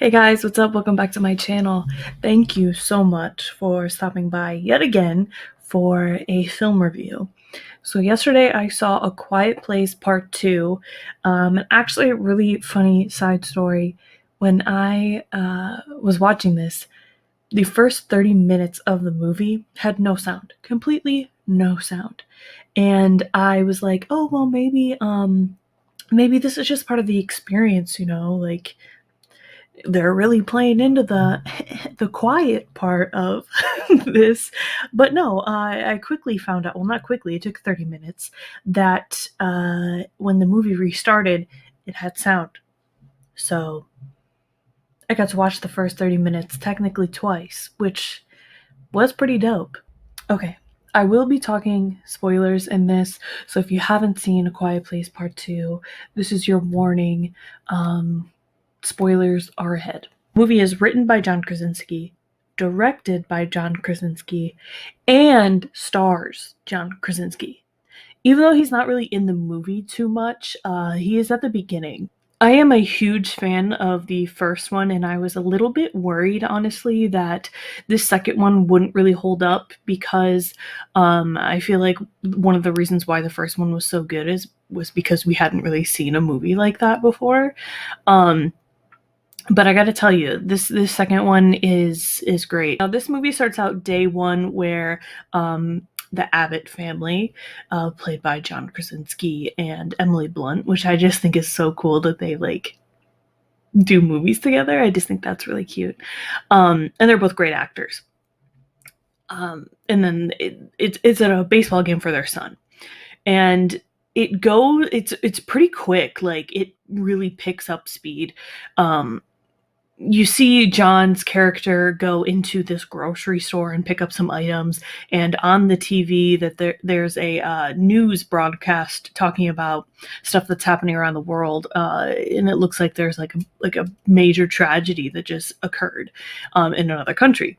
Hey guys, what's up? Welcome back to my channel. Thank you so much for stopping by yet again for a film review. So yesterday I saw A Quiet Place Part 2. Actually a really funny side story. When I was watching this, the first 30 minutes of the movie had no sound. Completely no sound. And I was like, oh well maybe this is just part of the experience, like they're really playing into the the quiet part of this. But no, I quickly found out, well, not quickly, it took 30 minutes, that when the movie restarted, it had sound. So I got to watch the first 30 minutes technically twice, which was pretty dope. Okay, I will be talking spoilers in this, so if you haven't seen A Quiet Place Part 2, this is your warning. Spoilers are ahead. The movie is written by John Krasinski, directed by John Krasinski, and stars John Krasinski. Even though he's not really in the movie too much, he is at the beginning. I am a huge fan of the first one, and I was a little bit worried, honestly, that this second one wouldn't really hold up because I feel like one of the reasons why the first one was so good was because we hadn't really seen a movie like that before. But I gotta tell you, this second one is great. Now, this movie starts out day one where the Abbott family, played by John Krasinski and Emily Blunt, which I just think is so cool that they do movies together. I just think that's really cute, and they're both great actors. And then it's at a baseball game for their son, and it's pretty quick. Like, it really picks up speed. You see John's character go into this grocery store and pick up some items, and on the TV that there's a news broadcast talking about stuff that's happening around the world, and it looks like there's like a major tragedy that just occurred in another country.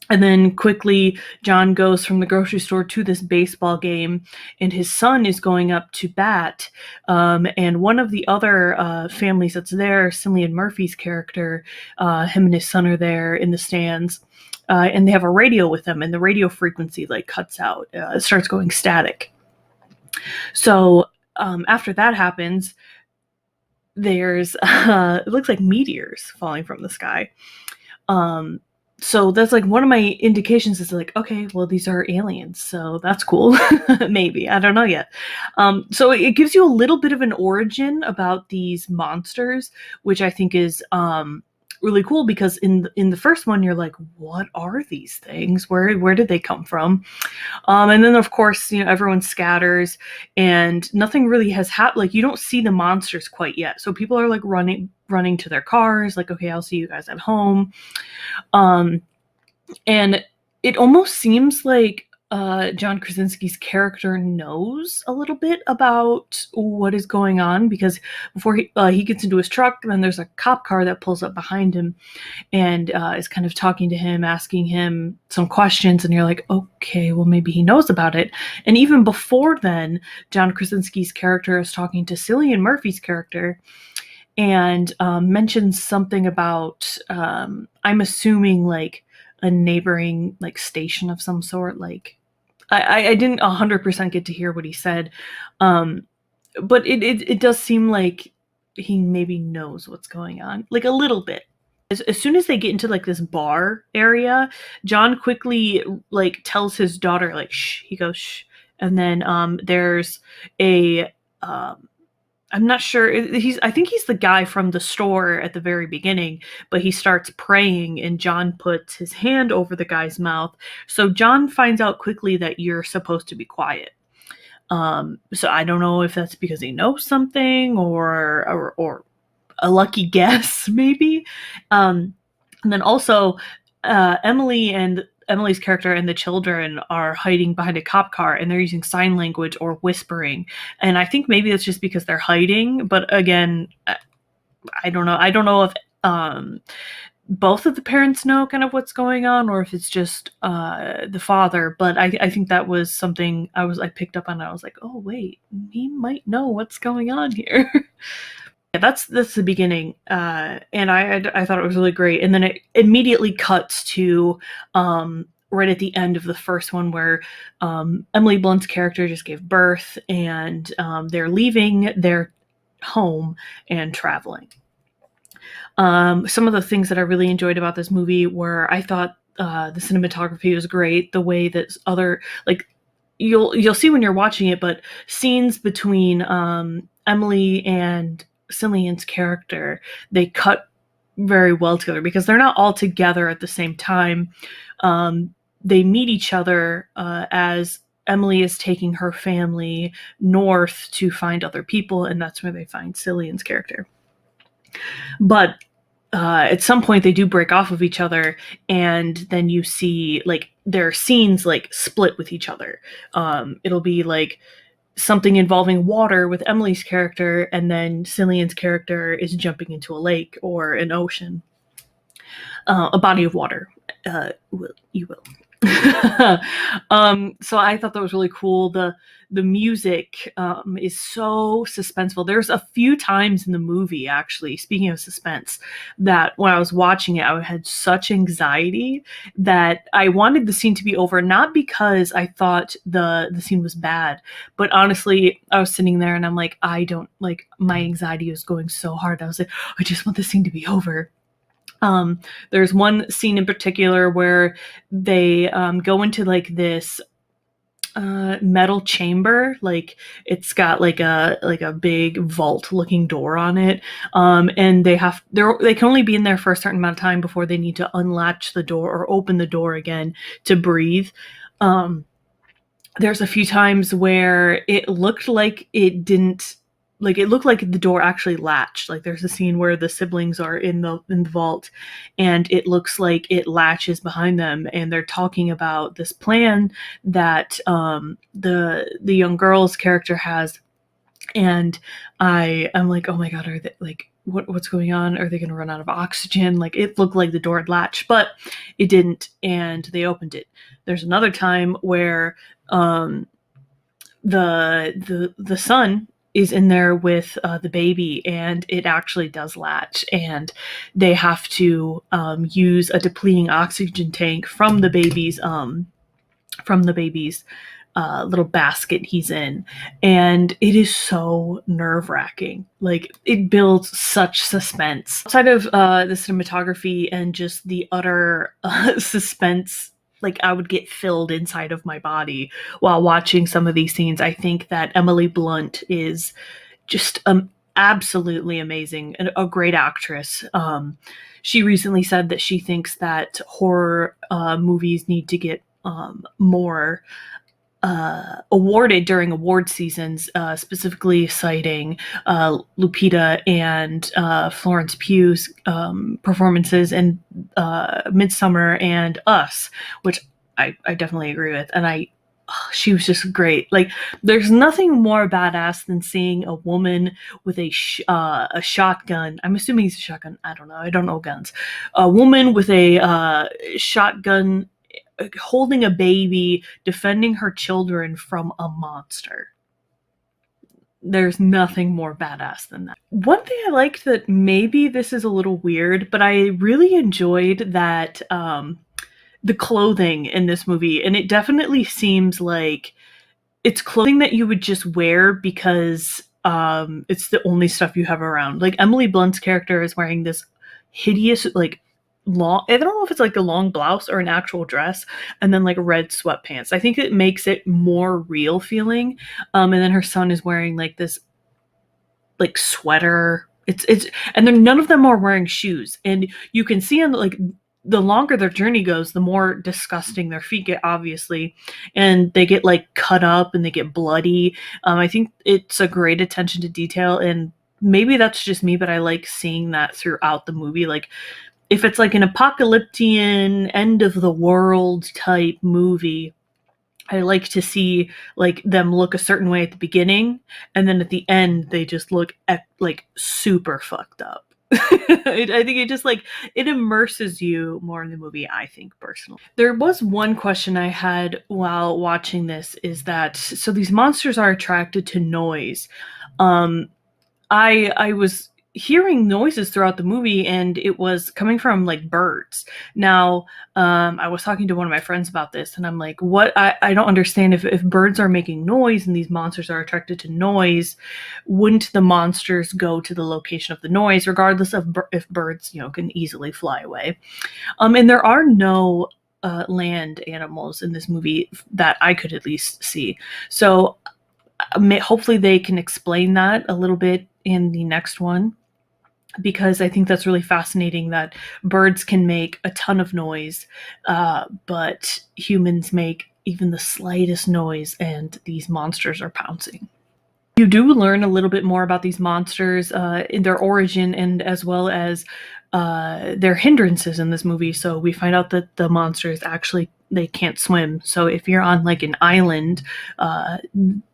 And then quickly, John goes from the grocery store to this baseball game, and his son is going up to bat. And one of the other families that's there, Cillian Murphy's character, him and his son are there in the stands. And they have a radio with them, and the radio frequency cuts out. It starts going static. So after that happens, there's it looks like meteors falling from the sky. So that's one of my indications is okay, well, these are aliens, so that's cool. Maybe, I don't know yet. So it gives you a little bit of an origin about these monsters, which I think is really cool, because in the first one you're like, what are these things? Where did they come from? And then of course, everyone scatters and nothing really has happened. You don't see the monsters quite yet, so people are running to their cars, okay, I'll see you guys at home. And it almost seems like John Krasinski's character knows a little bit about what is going on, because before he gets into his truck, then there's a cop car that pulls up behind him and is kind of talking to him, asking him some questions, and you're like, okay, well, maybe he knows about it. And even before then, John Krasinski's character is talking to Cillian Murphy's character and mentions something about, I'm assuming, a neighboring station of some sort. I didn't 100% get to hear what he said, but it does seem like he maybe knows what's going on, a little bit. As soon as they get into this bar area, John quickly tells his daughter shh. He goes shh, and then there's a I'm not sure. I think he's the guy from the store at the very beginning, but he starts praying and John puts his hand over the guy's mouth. So John finds out quickly that you're supposed to be quiet. So I don't know if that's because he knows something or a lucky guess, maybe. And then also, Emily's character and the children are hiding behind a cop car, and they're using sign language or whispering. And I think maybe it's just because they're hiding. But again, I don't know. I don't know if both of the parents know kind of what's going on, or if it's just the father. But I think that was something I picked up on. I was like, oh wait, he might know what's going on here. Yeah, that's the beginning, and I thought it was really great, and then it immediately cuts to right at the end of the first one where Emily Blunt's character just gave birth, and they're leaving their home and traveling. Some of the things that I really enjoyed about this movie were I thought the cinematography was great. The way that other like you'll see when you're watching it, but scenes between Emily and Cillian's character, they cut very well together because they're not all together at the same time. They meet each other as Emily is taking her family north to find other people, and that's where they find Cillian's character. But at some point they do break off of each other, and then you see like their scenes like split with each other. It'll be like something involving water with Emily's character, and then Cillian's character is jumping into a lake or an ocean, a body of water. You will. So I thought that was really cool. The music is so suspenseful. There's a few times in the movie, actually, speaking of suspense, that when I was watching it, I had such anxiety that I wanted the scene to be over, not because I thought the scene was bad, but honestly, I was sitting there and I'm like, I don't like, my anxiety was going so hard. I was like, I just want the scene to be over. There's one scene in particular where they go into like this metal chamber, like it's got like a big vault looking door on it, and they can only be in there for a certain amount of time before they need to unlatch the door or open the door again to breathe. There's a few times where it looked like it didn't, like it looked like the door actually latched. Like there's a scene where the siblings are in the vault, and it looks like it latches behind them, and they're talking about this plan that the young girl's character has. And I'm like, oh my god, are they like, what's going on? Are they going to run out of oxygen? Like it looked like the door had latched, but it didn't, and they opened it. There's another time where the son is in there with the baby, and it actually does latch, and they have to use a depleting oxygen tank from the baby's little basket he's in, and it is so nerve-wracking. Like it builds such suspense outside of the cinematography and just the utter suspense. Like I would get filled inside of my body while watching some of these scenes. I think that Emily Blunt is just absolutely amazing and a great actress. She recently said that she thinks that horror movies need to get more awarded during award seasons, specifically citing Lupita and Florence Pugh's performances in Midsummer and Us, which I definitely agree with. And she was just great. Like, there's nothing more badass than seeing a woman with a shotgun. I'm assuming it's a shotgun. I don't know. I don't know guns. A woman with a shotgun holding a baby, defending her children from a monster. There's nothing more badass than that. One thing I liked, that maybe this is a little weird, but I really enjoyed that the clothing in this movie, and it definitely seems like it's clothing that you would just wear because it's the only stuff you have around. Like Emily Blunt's character is wearing this hideous, like long, I don't know if it's like a long blouse or an actual dress, and then like red sweatpants. I think it makes it more real feeling. And then her son is wearing like this like sweater. It's and then none of them are wearing shoes, and you can see on like the longer their journey goes, the more disgusting their feet get, obviously, and they get like cut up and they get bloody. I think it's a great attention to detail, and maybe that's just me, but I like seeing that throughout the movie. Like if it's like an apocalyptic end of the world type movie, I like to see like them look a certain way at the beginning, and then at the end they just look like super fucked up. I think it just like it immerses you more in the movie, I think, personally. There was one question I had while watching this, is that so these monsters are attracted to noise. I was hearing noises throughout the movie, and it was coming from like birds. Now, I was talking to one of my friends about this, and I'm like, what? I don't understand. If birds are making noise and these monsters are attracted to noise, wouldn't the monsters go to the location of the noise, regardless of if birds, can easily fly away? And there are no land animals in this movie that I could at least see. So hopefully they can explain that a little bit in the next one, because I think that's really fascinating that birds can make a ton of noise, but humans make even the slightest noise and these monsters are pouncing. You do learn a little bit more about these monsters, in their origin, and as well as their hindrances in this movie. So we find out that the monsters actually, they can't swim. So if you're on like an island,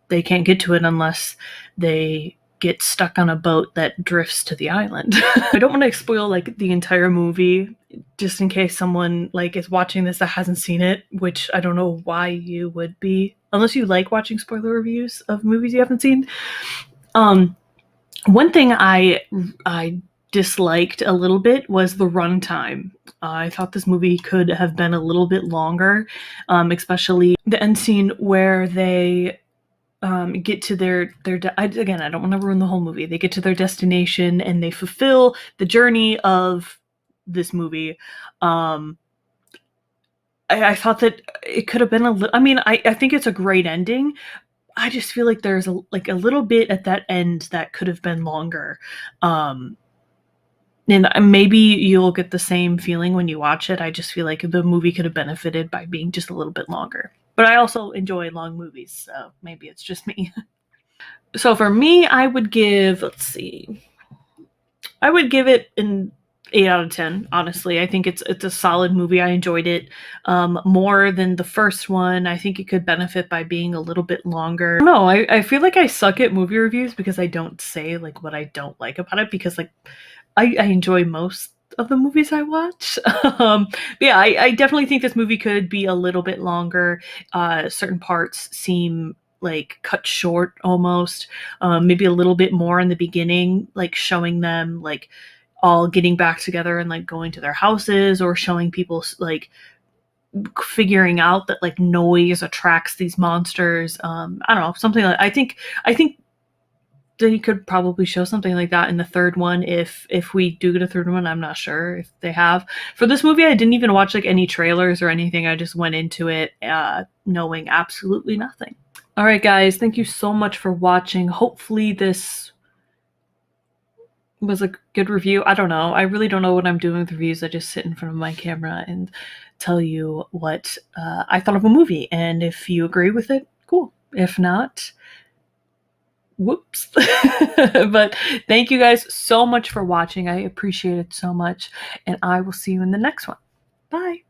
they can't get to it unless they get stuck on a boat that drifts to the island. I don't want to spoil like the entire movie, just in case someone like is watching this that hasn't seen it, which I don't know why you would be, unless you like watching spoiler reviews of movies you haven't seen. One thing I disliked a little bit was the runtime. I thought this movie could have been a little bit longer, especially the end scene where they get to their again, I don't want to ruin the whole movie. They get to their destination and they fulfill the journey of this movie. I thought that it could have been a little. I mean, I think it's a great ending. I just feel like there's a little bit at that end that could have been longer. And maybe you'll get the same feeling when you watch it. I just feel like the movie could have benefited by being just a little bit longer. But I also enjoy long movies, so maybe it's just me. So for me, I would give, let's see, I would give it an 8 out of 10. Honestly, I think it's a solid movie. I enjoyed it more than the first one. I think it could benefit by being a little bit longer. No, I feel like I suck at movie reviews because I don't say like what I don't like about it, because like I enjoy most of the movies I watch. Yeah, I definitely think this movie could be a little bit longer. Certain parts seem like cut short almost. Maybe a little bit more in the beginning, like showing them like all getting back together and like going to their houses, or showing people like figuring out that like noise attracts these monsters. I don't know, something like, I think they could probably show something like that in the third one, if we do get a third one. I'm not sure if they have. For this movie, I didn't even watch like any trailers or anything. I just went into it knowing absolutely nothing. All right, guys, thank you so much for watching. Hopefully this was a good review. I don't know. I really don't know what I'm doing with reviews. I just sit in front of my camera and tell you what I thought of a movie. And if you agree with it, cool. If not, whoops. But thank you guys so much for watching. I appreciate it so much. And I will see you in the next one. Bye.